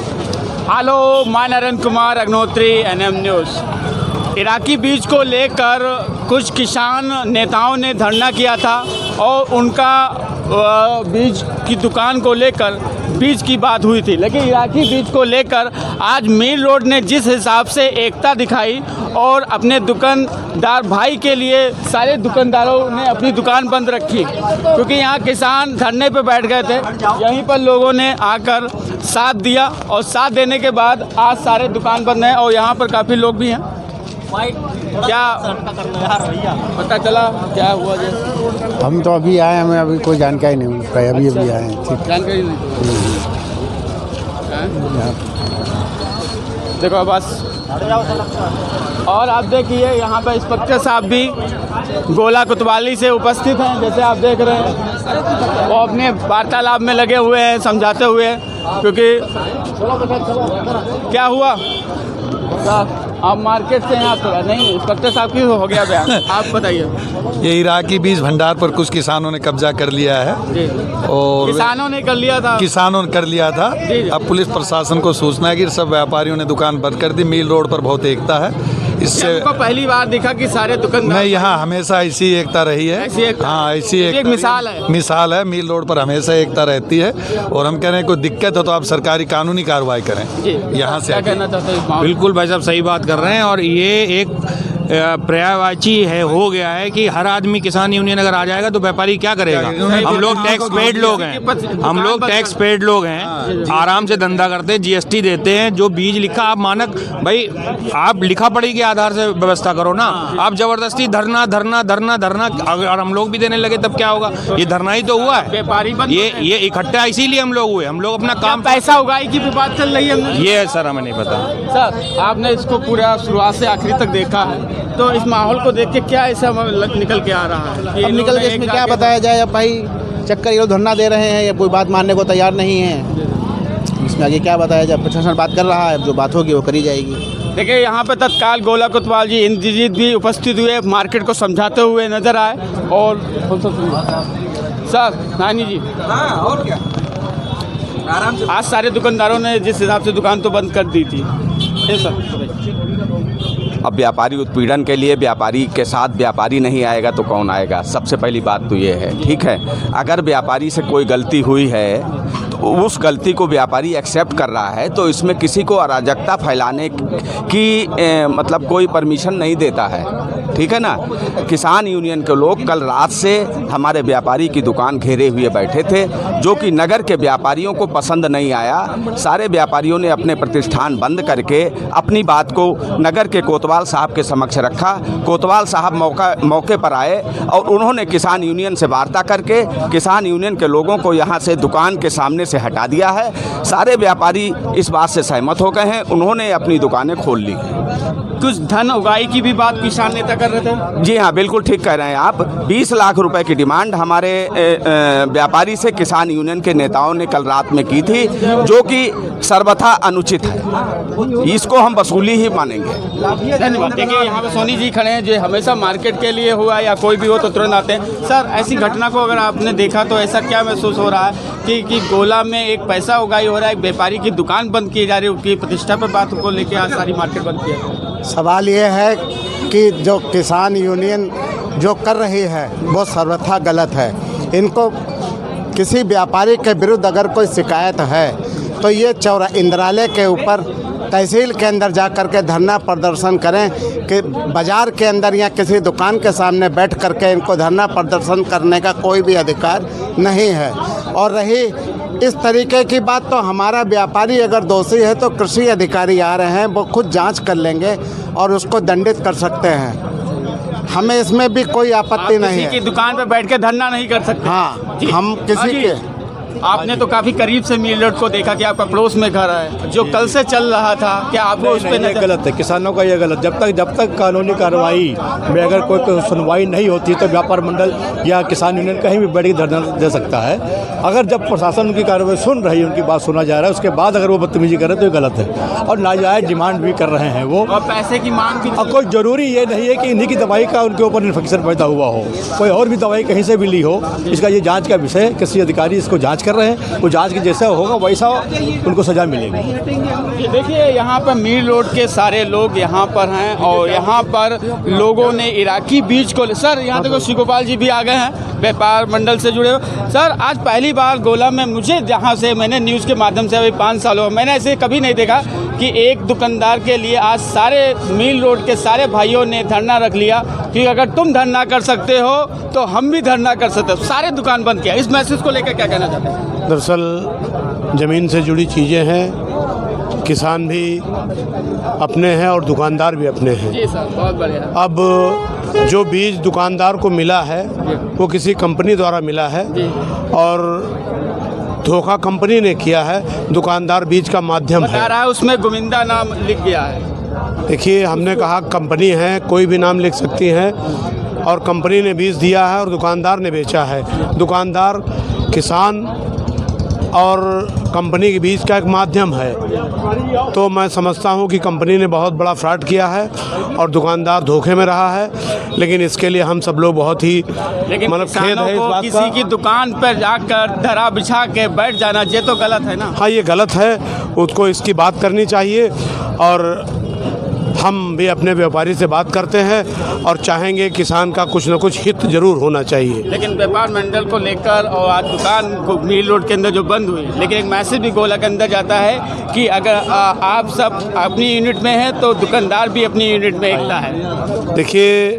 Hello, मैं Narendra Kumar Agnihotri, NM news. Iraqi बीज को लेकर कुछ किसान नेताओं ने धरना किया था और उनका बीज की दुकान को लेकर बीज की बात हुई थी, लेकिन इराकी बीज को लेकर आज मिल रोड ने जिस हिसाब से एकता दिखाई और अपने दुकानदार भाई के लिए सारे दुकानदारों ने अपनी दुकान बंद रखी, क्योंकि यहाँ किसान धरने पे बैठ गए थे। यहीं पर लोगों ने आकर साथ दिया और साथ देने के बाद आज सारे दुकान बंद हैं और यहाँ पर काफ़ी लोग भी हैं। क्या पता चला क्या हुआ? हम तो अभी आए, हमें अभी कोई जानकारी नहीं उसका, अभी आए हैं। ठीक, जानकारी नहीं। देखो बस, और आप देखिए यहाँ पर इंस्पेक्टर साहब भी गोला कोतवाली से उपस्थित हैं, जैसे आप देख रहे हैं। वो अपने वार्तालाप में लगे हुए हैं समझाते हुए, क्योंकि क्या हुआ आप मार्केट से यहाँ थोड़ा नहीं, इंस्पेक्टर साहब की हो गया बयान, आप बताइए। ये इराकी बीज भंडार पर कुछ किसानों ने कब्जा कर लिया है जी। और किसानों ने कर लिया था जी। अब पुलिस प्रशासन को सूचना है कि सब व्यापारियों ने दुकान बंद कर दी। मिल रोड पर बहुत एकता है। इससे पहली बार देखा कि सारे दुकानदार नहीं, यहाँ हमेशा ऐसी एकता रही है। हाँ, ऐसी एक मिसाल है। मिल रोड पर हमेशा एकता रहती है और हम कह रहे हैं कोई दिक्कत हो तो आप सरकारी कानूनी कार्रवाई करें। यहाँ से क्या कहना चाहते हैं? बिल्कुल भाई साहब सही बात कर रहे हैं, और ये एक पर्यायवाची है, हो गया है कि हर आदमी किसान यूनियन अगर आ जाएगा तो व्यापारी क्या करेगा? हम लोग टैक्स पेड लोग हैं, आराम से धंधा करते हैं, जीएसटी देते हैं। जो बीज लिखा आप मानक भाई, आप लिखा पढ़ी के आधार से व्यवस्था करो ना। आप जबरदस्ती धरना और हम लोग भी देने लगे तब क्या होगा? ये धरना ही तो हुआ है। ये इकट्ठा इसीलिए हम लोग हुए। हम लोग अपना काम, पैसा उगाई की भी बात चल रही है। ये सर हमें नहीं पता। सर, आपने इसको पूरा शुरुआत से आखिरी तक देखा है, तो इस माहौल को देख के क्या ऐसा निकल के आ रहा है? अब निकल के इसमें क्या बताया जाए? अब भाई चक्कर ये लोग धरना दे रहे हैं, या कोई बात मानने को तैयार नहीं है। इसमें आगे क्या बताया जाए? प्रशासन बात कर रहा है, जो बात होगी वो करी जाएगी। देखिए, यहाँ पे तत्काल गोला कोतवाल जी, इंद्रजीत भी उपस्थित हुए, मार्केट को समझाते हुए नजर आए। और सर नानी जी, और क्या, आराम से आज सारे दुकानदारों ने जिस हिसाब से दुकान तो बंद कर दी थी। सर, अब व्यापारी उत्पीड़न के लिए व्यापारी के साथ व्यापारी नहीं आएगा तो कौन आएगा? सबसे पहली बात तो ये है, ठीक है। अगर व्यापारी से कोई गलती हुई है तो उस गलती को व्यापारी एक्सेप्ट कर रहा है, तो इसमें किसी को अराजकता फैलाने की मतलब कोई परमिशन नहीं देता है, ठीक है ना। किसान यूनियन के लोग कल रात से हमारे व्यापारी की दुकान घेरे हुए बैठे थे, जो कि नगर के व्यापारियों को पसंद नहीं आया। सारे व्यापारियों ने अपने प्रतिष्ठान बंद करके अपनी बात को नगर के कोतवाल साहब के समक्ष रखा। कोतवाल साहब मौके पर आए और उन्होंने किसान यूनियन से वार्ता करके किसान यूनियन के लोगों को यहाँ से दुकान के सामने से हटा दिया है। सारे व्यापारी इस बात से सहमत हो गए हैं, उन्होंने अपनी दुकानें खोल ली। कुछ धन उगाई की भी बात किसान नेता कर रहे थे। जी हाँ, बिल्कुल ठीक कह रहे हैं आप। 20 लाख रुपए की डिमांड हमारे व्यापारी से किसान यूनियन के नेताओं ने कल रात में की थी, जो कि सर्वथा अनुचित है। इसको हम वसूली ही मानेंगे। धन्यवाद। देखिए, यहाँ पे सोनी जी खड़े हैं, जो हमेशा मार्केट के लिए हुआ या कोई भी हो तो तुरंत आते हैं। सर, ऐसी घटना को अगर आपने देखा तो ऐसा क्या महसूस हो रहा है कि गोला में एक पैसा उगाई हो रहा है, एक व्यापारी की दुकान बंद की जा रही है, उसकी प्रतिष्ठा पर बात को लेकर आज सारी मार्केट बंद किया? सवाल ये है कि जो किसान यूनियन जो कर रही है वो सर्वथा गलत है। इनको किसी व्यापारी के विरुद्ध अगर कोई शिकायत है तो ये इंद्रालय के ऊपर तहसील के अंदर जा कर के धरना प्रदर्शन करें, कि बाज़ार के अंदर या किसी दुकान के सामने बैठ कर के इनको धरना प्रदर्शन करने का कोई भी अधिकार नहीं है। और रही इस तरीके की बात, तो हमारा व्यापारी अगर दोषी है तो कृषि अधिकारी आ रहे हैं, वो खुद जांच कर लेंगे और उसको दंडित कर सकते हैं। हमें इसमें भी कोई आपत्ति नहीं है। किसी की दुकान पर बैठ के धरना नहीं कर सकते। हाँ, हम किसी के आपने तो काफी करीब से मिल रोड को देखा कि आपका पड़ोस में घर है, जो कल से चल रहा था, क्या आपको उस पर नहीं, गलत है किसानों का, ये गलत। जब तक कानूनी कार्रवाई में अगर कोई सुनवाई नहीं होती तो व्यापार मंडल या किसान यूनियन कहीं भी बैठ के धरना दे सकता है। अगर जब प्रशासन उनकी कार्रवाई सुन रही है, उनकी बात सुना जा रहा है, उसके बाद अगर वो बदतमीजी करे तो ये गलत है और नाजायज डिमांड भी कर रहे हैं वो, और पैसे की मांग भी। और कोई ज़रूरी ये नहीं है कि इन्हीं की दवाई का उनके ऊपर इन्फेक्शन पैदा हुआ हो, कोई और भी दवाई कहीं से भी ली हो। इसका ये जाँच का विषय, किसी अधिकारी इसको जाँच जांच कर रहे हैं, वो जांच के जैसा होगा वैसा उनको सज़ा मिलेगी। देखिए यहाँ पर मील रोड के सारे लोग यहाँ पर हैं और यहाँ पर लोगों ने इराकी बीज को सर यहाँ देखो शिवगोपाल जी भी आ गए हैं व्यापार मंडल से जुड़े हुए। सर आज पहली बार गोला में मुझे जहाँ से मैंने न्यूज़ के माध्यम से अभी 5 साल हो मैंने ऐसे कभी नहीं देखा कि एक दुकानदार के लिए आज सारे मील रोड के सारे भाइयों ने धरना रख लिया कि अगर तुम धरना कर सकते हो तो हम भी धरना कर सकते हो। सारे दुकान बंद किया। इस मैसेज को लेकर क्या कहना चाहते हैं? दरअसल ज़मीन से जुड़ी चीज़ें हैं, किसान भी अपने हैं और दुकानदार भी अपने हैं। जी सर, बहुत बढ़िया। अब जो बीज दुकानदार को मिला है वो किसी कंपनी द्वारा मिला है और धोखा कंपनी ने किया है, दुकानदार बीज का माध्यम बता है। रहा है उसमें गोविंदा नाम लिख गया है। देखिए, हमने कहा कंपनी है, कोई भी नाम लिख सकती है और कंपनी ने बीज दिया है और दुकानदार ने बेचा है। दुकानदार किसान और कंपनी के बीच का एक माध्यम है। तो मैं समझता हूं कि कंपनी ने बहुत बड़ा फ्रॉड किया है और दुकानदार धोखे में रहा है, लेकिन इसके लिए हम सब लोग बहुत ही लेकिन मतलब खेद किसानों है इस को बात किसी की दुकान पर जाकर धरा बिछा के बैठ जाना ये तो गलत है ना। हाँ, ये गलत है, उसको इसकी बात करनी चाहिए और हम भी अपने व्यापारी से बात करते हैं और चाहेंगे किसान का कुछ न कुछ हित जरूर होना चाहिए। लेकिन व्यापार मंडल को लेकर और आज दुकान को मील रोड के अंदर जो बंद हुई, लेकिन एक मैसेज भी गोला के अंदर जाता है कि अगर आप सब अपनी यूनिट में हैं तो दुकानदार भी अपनी यूनिट में एकता है। देखिए,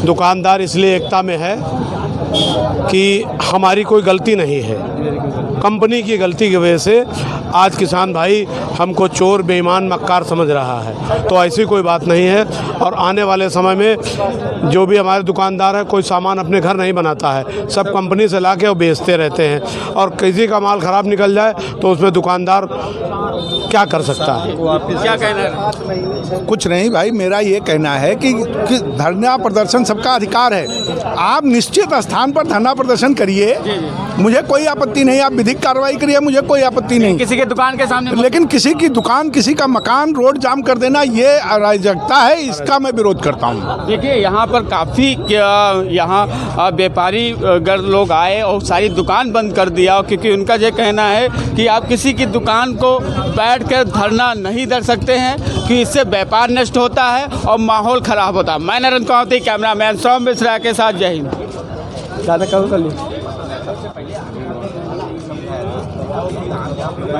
दुकानदार इसलिए एकता में है कि हमारी कोई गलती नहीं है, कंपनी की गलती की वजह से आज किसान भाई हमको चोर, बेईमान, मक्कार समझ रहा है। तो ऐसी कोई बात नहीं है और आने वाले समय में जो भी हमारे दुकानदार है कोई सामान अपने घर नहीं बनाता है, सब कंपनी से लाके और बेचते रहते हैं और किसी का माल ख़राब निकल जाए तो उसमें दुकानदार क्या कर सकता है? क्या कहना है? कुछ नहीं भाई, मेरा ये कहना है कि धरना प्रदर्शन सबका अधिकार है। आप निश्चित स्थान पर धरना प्रदर्शन करिए, मुझे कोई आपत्ति नहीं। आप विधिक कार्रवाई करिए, मुझे कोई आपत्ति नहीं। किसी के दुकान के सामने लेकिन किसी की दुकान, किसी का मकान, रोड जाम कर देना ये अराजकता है, इसका मैं विरोध करता हूँ। देखिए यहाँ पर काफ़ी यहाँ व्यापारी गर लोग आए और सारी दुकान बंद कर दिया क्योंकि उनका ये कहना है कि आप किसी की दुकान को बैठकर धरना नहीं दे सकते हैं कि इससे व्यापार नष्ट होता है और माहौल ख़राब होता है। मैं नरेंद्र कुमावती, कैमरामैन सौम मिश्रा के साथ, जय हिंद।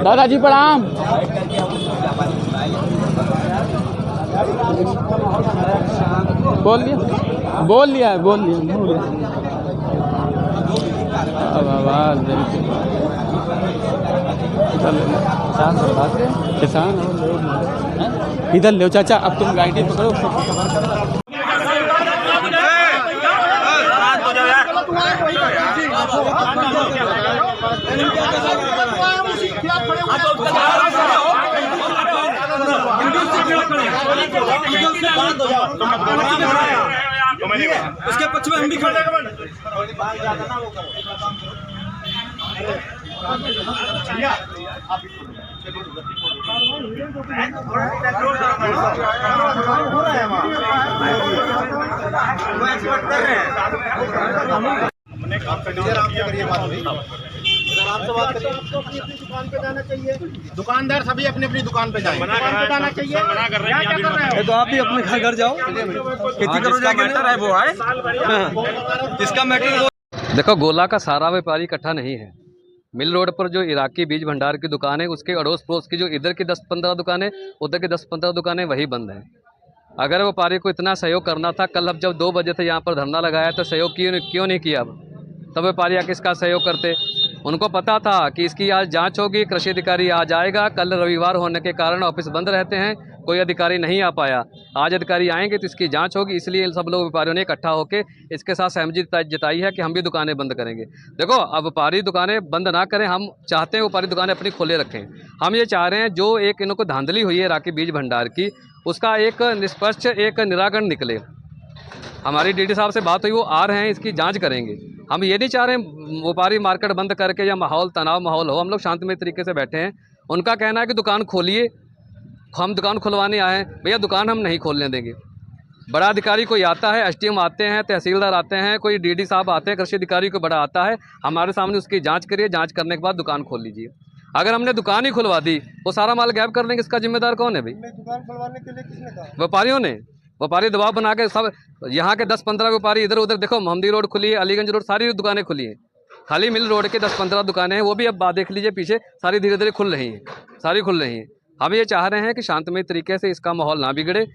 दादाजी प्रणाम। बोल लिया। अब आवाज़ किसान इधर ले चाचा, अब तुम गाड़ी पकड़ो। उसके पक्ष में हम भी खड़े दुकानदार सभी अपनी अपनी दुकान पे जाएं। जाना चाहिए, मना कर रहे हैं। तो आप भी अपने घर जाओ, खेती करो, जाके मैटर है वो है इसका मैटर। देखो, गोला का सारा व्यापारी इकट्ठा नहीं है। मिल रोड पर जो इराकी बीज भंडार की दुकान है, उसके अड़ोस पड़ोस की जो इधर की 10-15 दुकानें, उधर की 10-15 दुकानें वही बंद हैं। अगर व्यापारी को इतना सहयोग करना था, कल अब जब 2 बजे से यहाँ पर धरना लगाया तो सहयोग क्यों नहीं किया? अब तब व्यापारी आके इसका सहयोग करते। उनको पता था कि इसकी आज जांच होगी, कृषि अधिकारी आज आएगा। कल रविवार होने के कारण ऑफिस बंद रहते हैं, कोई अधिकारी नहीं आ पाया। आज अधिकारी आएंगे तो इसकी जांच होगी, इसलिए सब लोग व्यापारियों ने इकट्ठा होकर इसके साथ सहमति जताई है कि हम भी दुकानें बंद करेंगे। देखो, अब व्यापारी दुकानें बंद ना करें, हम चाहते हैं व्यापारी दुकानें अपनी खोले रखें। हम ये चाह रहे हैं जो एक इनको धांधली हुई है इराकी बीज भंडार की, उसका एक निष्पक्ष एक निराकरण निकले। हमारी डीडी साहब से बात हुई, वो आ रहे हैं, इसकी जांच करेंगे। हम ये नहीं चाह रहे हैं व्यापारी मार्केट बंद करके या माहौल तनाव माहौल हो। हम लोग शांतिमय तरीके से बैठे हैं। उनका कहना है कि दुकान खोलिए, हम दुकान खुलवाने आए हैं। भैया, दुकान हम नहीं खोलने देंगे। बड़ा अधिकारी कोई आता है, एसडीएम आते हैं, तहसीलदार आते हैं, कोई डीडी साहब आते हैं, कृषि अधिकारी को बड़ा आता है, हमारे सामने उसकी जांच करिए, जांच करने के बाद दुकान खोल लीजिए। अगर हमने दुकान ही खुलवा दी, वो सारा माल गायब कर देंगे, इसका जिम्मेदार कौन है भाई? दुकान खुलवाने के लिए किसने कहा? व्यापारियों ने। व्यापारी दबाव बना के सब यहाँ के 10-15 व्यापारी इधर उधर, देखो मोहम्मदी रोड खुली है, अलीगंज रोड, सारी दुकानें खुली हैं। खाली मिल रोड के 10-15 दुकानें हैं, वो भी अब बात देख लीजिए पीछे सारी धीरे धीरे खुल रही हैं, सारी खुल रही हैं। हम ये चाह रहे हैं कि शांतमय तरीके से इसका माहौल ना बिगड़े।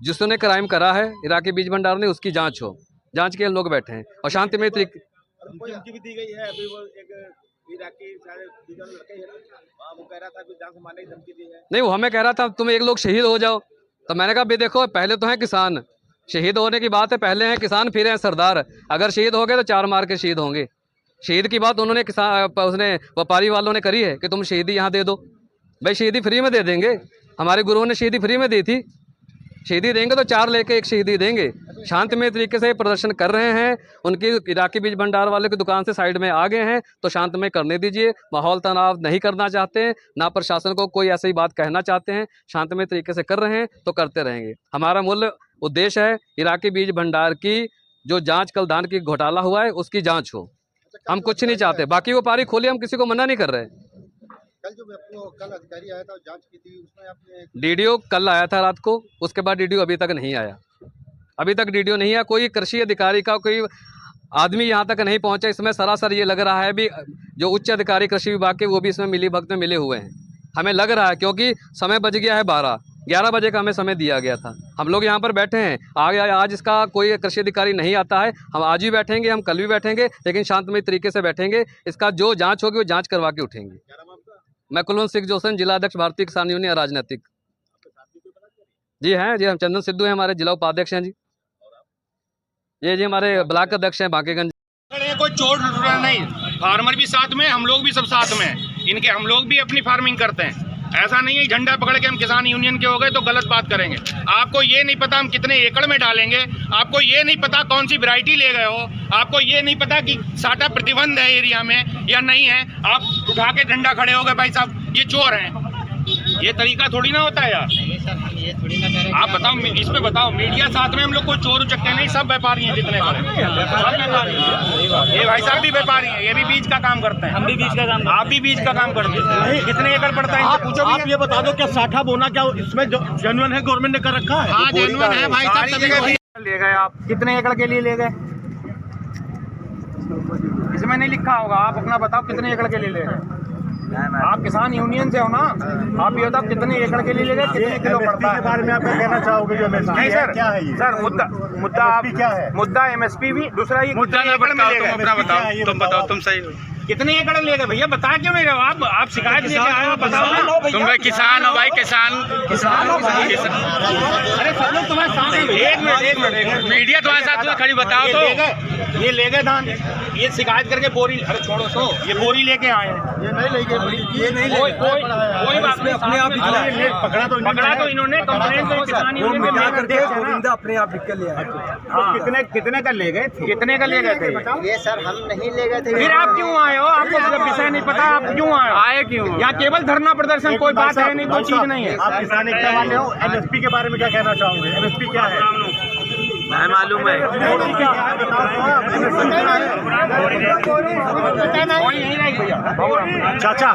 जिसने क्राइम करा है इराकी बीज भंडार ने, उसकी जांच हो, जांच के लोग बैठे हैं और शांतिमय तरीके। धमकी भी दी गई है अभी, वो एक इराकी लड़के हैं, वो कह रहा था कि जान से मारने की धमकी दी है। नहीं, वो हमें कह रहा था तुम एक लोग शहीद हो जाओ, तो मैंने कहा भाई देखो पहले तो हैं किसान, शहीद होने की बात है, पहले हैं किसान फिर हैं सरदार। अगर शहीद हो गए तो 4 मार के शहीद होंगे। शहीद की बात उन्होंने उसने व्यापारी वालों ने करी है कि तुम शहीदी यहाँ दे दो। भाई शहीदी फ्री में दे देंगे, हमारे गुरुओं ने शहीदी फ्री में दी थी। शहीदी देंगे तो 4 लेके 1 शहीदी देंगे। शांतमय तरीके से प्रदर्शन कर रहे हैं, उनकी इराकी बीज भंडार वाले की दुकान से साइड में आ गए हैं, तो शांतमय करने दीजिए। माहौल तनाव नहीं करना चाहते हैं, ना प्रशासन को कोई ऐसी बात कहना चाहते हैं, शांतमय तरीके से कर रहे हैं तो करते रहेंगे। हमारा मूल उद्देश्य है इराकी बीज भंडार की जो जांच कल धान की घोटाला हुआ है उसकी जांच हो, हम कुछ नहीं चाहते। बाकी व्यापारी खोलिए, हम किसी को मना नहीं कर रहे। कल अधिकारी आया था, जांच की थी, उसमें आपने डीडीओ कल आया था रात को, उसके बाद डीडीओ अभी तक नहीं आया, अभी तक डीडीओ नहीं आया। कोई कृषि अधिकारी का कोई आदमी यहाँ तक नहीं पहुँचा। इसमें सरासर ये लग रहा है भी जो उच्च अधिकारी कृषि विभाग के वो भी इसमें मिली भगत में मिले हुए हैं, हमें लग रहा है, क्योंकि समय बज गया है 11 बजे का हमें समय दिया गया था। हम लोग यहाँ पर बैठे हैं, आज इसका कोई कृषि अधिकारी नहीं आता है, हम आज भी बैठेंगे, हम कल भी बैठेंगे, लेकिन शांतमय तरीके से बैठेंगे। इसका जो जांच होगी वो जांच करवा के उठेंगे। मैं कुलवंत सिंह जोशन, जिला अध्यक्ष भारतीय किसान यूनियन राजनीतिक। जी हैं, जी हम चंदन सिद्धू हैं, हमारे जिला उपाध्यक्ष हैं जी। ये जी हमारे ब्लॉक अध्यक्ष हैं बांकेगंज। कोई चोर नहीं, फार्मर भी साथ में, हम लोग भी सब साथ में हैं। इनके हम लोग भी अपनी फार्मिंग करते हैं। ऐसा नहीं है झंडा पकड़ के हम किसान यूनियन के हो गए तो गलत बात करेंगे। आपको ये नहीं पता हम कितने एकड़ में डालेंगे, आपको ये नहीं पता कौन सी वैरायटी ले गए हो, आपको ये नहीं पता कि साटा प्रतिबंध है एरिया में या नहीं है, आप उठा के झंडा खड़े हो गए भाई साहब ये चोर हैं। ये तरीका थोड़ी ना होता है यार। आप बताओ, इस पे बताओ, मीडिया साथ में, हम लोग कोई चोर उचक्के नहीं, सब व्यापारी हैं जितने बड़े, सब व्यापारी हैं। ये भाई साहब भी व्यापारी हैं, ये भी बीज का काम करते हैं, हम भी बीज का काम, आप भी बीज का काम करते हैं। कितने एकड़ पड़ता है इनसे पूछो। आप ये बता दो क्या साठा बोना क्या इसमें जेन्युइन है, गवर्नमेंट ने कर रखा है? हाँ जेन्युइन है भाई साहब। ले गए आप कितने एकड़ के लिए ले गए? इसमें नहीं लिखा होगा, आप अपना बताओ कितने एकड़ के लिए ले गए? आप किसान यूनियन से हो ना, आप ये बताओ कितने एकड़ के लिए ले गए, कितने किलो पड़ता है? बारे में आप कहना चाहोगे जो नहीं सर, क्या है ये? सर मुद्दा आप क्या है? मुद्दा एमएसपी भी, दूसरा ये मुद्दा एकड़ में ले गए। अपना बताओ, तुम बताओ, तुम सही हो। कितने एकड़ ले गए भैया, बता क्यों नहीं रहे हो आप शिकायत लेके आए हो, बताओ ना। तुम भाई किसान हो, भाई किसान हो भाई। अरे सब लोग तुम्हारे साथ हैं। एक मिनट मीडिया तुम्हारे साथ खड़ी, बताओ तो ये ले गए धान, ये शिकायत करके बोरी, अरे छोड़ो तो, ये बोरी लेके आए हैं। ये नहीं ले गए, ये नहीं, कोई बात नहीं, अपने आप पकड़ा तो इन्होंने, कंप्लेंट तो किसान यूनियन में अपने आप लिख के ले आए। कितने का ले गए, कितने का ले गए थे? ये सर हम नहीं ले गए थे। फिर आप क्यों आए हो? आपको जब विषय नहीं पता, आप क्यों आए क्यों? यहाँ केवल धरना प्रदर्शन, कोई बात है नहीं, कोई चीज नहीं है। आप किसान एकता वाले हो, एमएसपी के बारे में क्या कहना चाहोगे? एमएसपी क्या है? मैं मालूम है। चाचा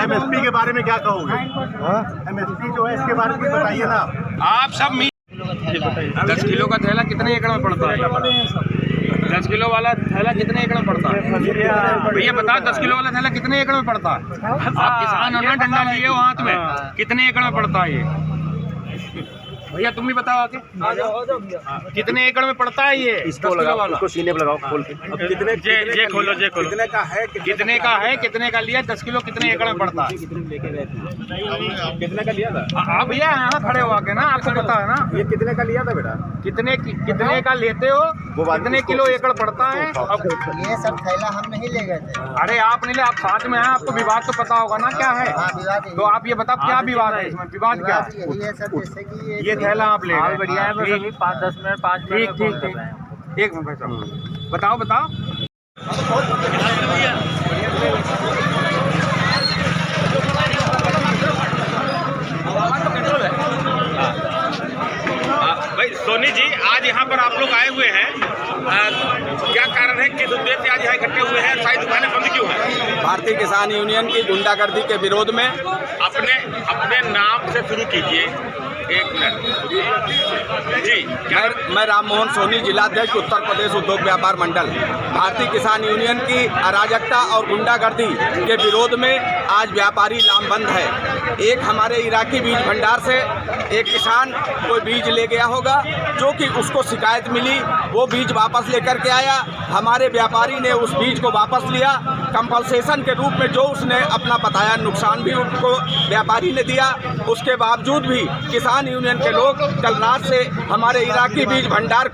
एमएसपी के बारे में क्या कहोगे? एमएसपी जो है इसके बारे में बताइए ना आप सब। 10 किलो का थैला कितने एकड़ में पड़ता है? 10 किलो वाला थैला कितने एकड़ में पड़ता है भैया बताओ? 10 किलो वाला थैला कितने एकड़ में पड़ता है? आप किसान हो ना, डंडा लिए हो हाथ में, कितने एकड़ में पड़ता है ये भैया? तुम भी बताओ आके, कितने एकड़ में पड़ता है ये? इसको सीने पे लगाओ खोल के। कितने जे खोलो कितने का है, कितने का लिया? 10 किलो कितने एकड़ में पड़ता है? कितने का लिया था आप भैया यहाँ खड़े हो आके ना, आपको पता है ना ये कितने का लिया था बेटा? कितने का लेते हो, कितने किलो एकड़ पड़ता है? ये सब थैला हम नहीं ले गए थे। अरे आप नहीं ले, आप साथ में हैं, आपको विवाद तो पता होगा ना क्या है? तो आप ये बताओ क्या विवाद है इसमें? विवाद क्या है? ये सब जैसे कि ये थैला आप ले गए, बढ़िया है, 5-10 मिनट 5 ठीक एक मिनट बताओ। भारतीय किसान यूनियन की गुंडागर्दी के विरोध में। अपने नाम से शुरू कीजिए। एक मिनट जी। मैं राम मोहन सोनी, जिलाध्यक्ष उत्तर प्रदेश उद्योग व्यापार मंडल। भारतीय किसान यूनियन की अराजकता और गुंडागर्दी के विरोध में आज व्यापारी लामबंद है। एक हमारे इराकी बीज भंडार से एक किसान कोई बीज ले गया होगा, जो कि उसको शिकायत मिली, वो बीज वापस लेकर के आया। हमारे व्यापारी ने उस बीज को वापस लिया, कंपनसेशन के रूप में जो उसने अपना बताया नुकसान भी उनको व्यापारी ने दिया। उसके बावजूद भी किसान यूनियन के लोग कल रात से हमारे इराकी बीज भंडार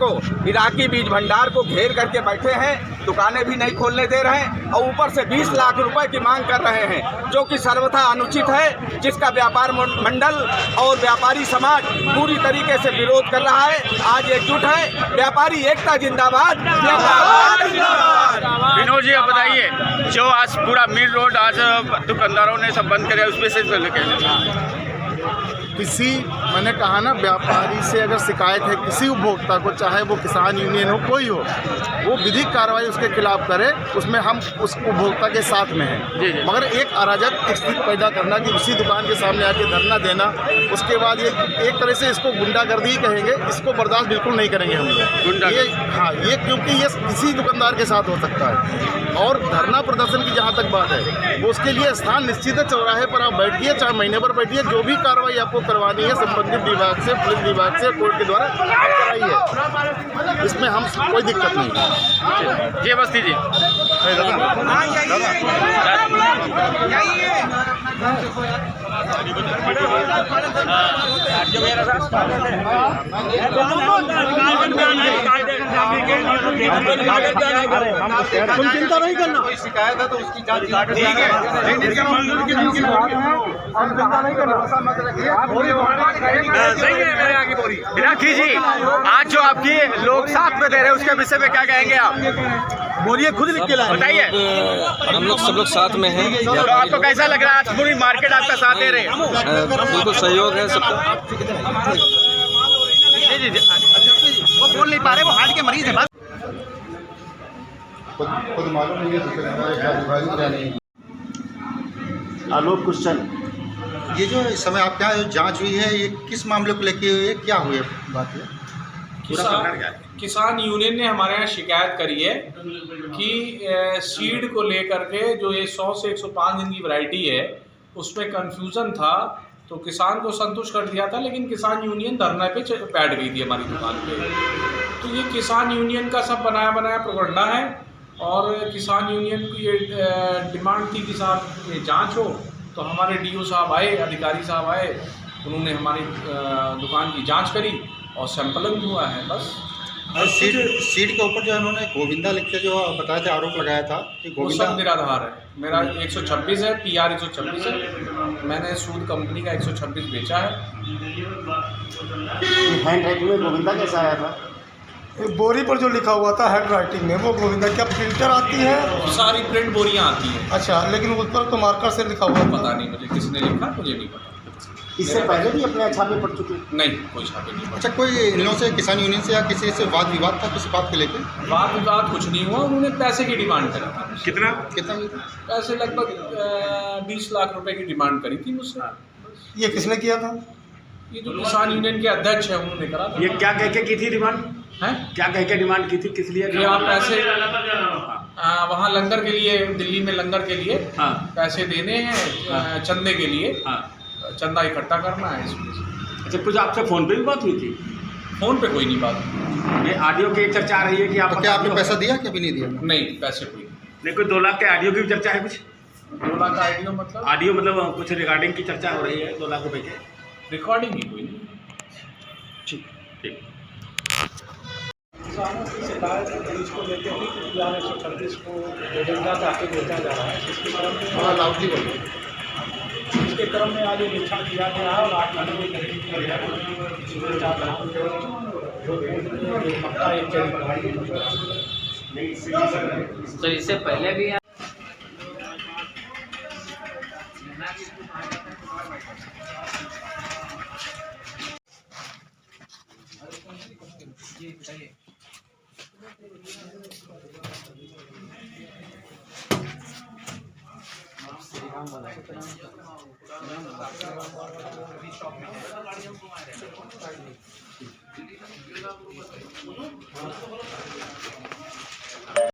को घेर करके बैठे हैं, दुकानें भी नहीं खोलने दे रहे हैं और ऊपर से 20 लाख रुपए की मांग कर रहे हैं, जो कि सर्वथा अनुचित है, जिसका व्यापार मंडल और व्यापारी समाज पूरी तरीके से विरोध कर रहा है। आज एकजुट है, व्यापारी एकता जिंदाबाद। विनोद जी, आप बताइए, जो आज पूरा मिल रोड आज दुकानदारों ने सब बंद करे, उस पर से किसी, मैंने कहा ना, व्यापारी से अगर शिकायत है किसी उपभोक्ता को, चाहे वो किसान यूनियन हो, कोई हो, वो विधिक कार्रवाई उसके खिलाफ करे, उसमें हम उस उपभोक्ता के साथ में हैं। मगर एक अराजक स्थिति पैदा करना कि उसी दुकान के सामने आके धरना देना, उसके बाद ये एक तरह से इसको गुंडागर्दी ही कहेंगे, इसको बर्दाश्त बिल्कुल नहीं करेंगे हम लोग। ये क्योंकि ये किसी दुकानदार के साथ हो सकता है। और धरना प्रदर्शन की जहाँ तक बात है, वो उसके लिए स्थान निश्चित है, चौराहे पर आप बैठिए, चाहे महीने पर बैठिए, जो भी कार्रवाई आपको करवानी है संबंधित विभाग से, पुलिस विभाग से, कोर्ट के द्वारा आप कराइए, इसमें हम कोई दिक्कत नहीं है। जी बस्ती जी, तुम चिंता नहीं करना, कोई शिकायत है तो उसकी जांच ठीक है, राखी जी, आज जो आपकी लोग साथ में दे रहे हैं उसके विषय में क्या कहेंगे आप? बोलिए, खुद लिख के लाए। बताइए। हम लोग सब लोग साथ में हैं। तो आपको कैसा लग रहा है, आज पूरी मार्केट आपका साथ दे रहे हैं? बिल्कुल सहयोग है सबका। जी, वो बोल नहीं पा रहे, वो हार्ट के मरीज है। खुद मालूम नहीं। आलोक क्वेश्चन, ये जो इस समय आपके यहाँ जांच हुई है, ये किस मामले को लेके हुई है, क्या हुई है बात है? किसान यूनियन ने हमारे यहाँ शिकायत करी है कि सीड को लेकर के जो ये 100 से 105 दिन की वैरायटी है, उसमें कन्फ्यूज़न था, तो किसान को संतुष्ट कर दिया था, लेकिन किसान यूनियन धरना पे बैठ गई थी हमारी दुकान पे। तो ये किसान यूनियन का सब बनाया बनाया प्रोपगंडा है, और किसान यूनियन की ये डिमांड थी कि साहब ये जांच हो। तो हमारे डीओ साहब आए, अधिकारी साहब आए, उन्होंने हमारी दुकान की जांच करी और सैंपलिंग हुआ है बस। और सीड के ऊपर जो उन्होंने गोविंदा लिख के जो बताया था, आरोप लगाया था कि गोविंदा, वो सब निराधार है। मेरा 126 है, PR 126 है, मैंने सूद कंपनी का 126 बेचा है। हैंड राइटिंग में गोविंदा कैसा आया था? बोरी पर जो लिखा हुआ था हैंड राइटिंग में, वो गोविंदा क्या फिल्टर आती है? सारी प्रिंट बोरियां आती हैं। अच्छा, लेकिन उस पर तो मार्कर से लिखा हुआ, पता नहीं मुझे किसने लिखा, मुझे नहीं पता। इससे पहले भी अपने छापे पड़ चुके? नहीं, कोई छापे नहीं पड़े। अच्छा, कोई इन लोगों से किसान यूनियन से या किसी से वाद विवाद था किसी बात को लेकर? वाद विवाद कुछ नहीं हुआ, उन्होंने पैसे की डिमांड करी थी। कितना? पैसे लगभग 20 लाख रुपए की डिमांड करी थी मुझसे। ये किसने किया था? ये जो किसान यूनियन के अध्यक्ष है, उन्होंने करा था। ये क्या कह के की थी डिमांड? हैं? क्या कह के डिमांड की थी, किस लिए? कि आप पैसे वहाँ लंगर के लिए, दिल्ली में लंगर के लिए पैसे देने हैं, चंदे के लिए, चंदा इकट्ठा करना है इसमें। अच्छा, कुछ आपसे फ़ोन पे भी बात हुई थी? फ़ोन पे कोई नहीं बात हुई। ये ऑडियो की एक चर्चा आ रही है कि आप, तो क्या आपने पैसा दिया कि अभी नहीं दिया? नहीं, पैसे कोई नहीं। कोई 2 लाख के ऑडियो की भी चर्चा है? कुछ 2 लाख का ऑडियो मतलब? ऑडियो मतलब कुछ रिकॉर्डिंग की चर्चा हो रही है 2 लाख रुपए की। रिकॉर्डिंग ही कोई नहीं। ठीक ठीक। किसानों की शिकायत इसको लेकर थी कि PR 136 को गोविंदा जाके बेचा जा रहा है, इसके क्रम में आज ये निरीक्षण किया गया है और 8 महीने की खरीद किया गया है। तो इससे पहले भी है।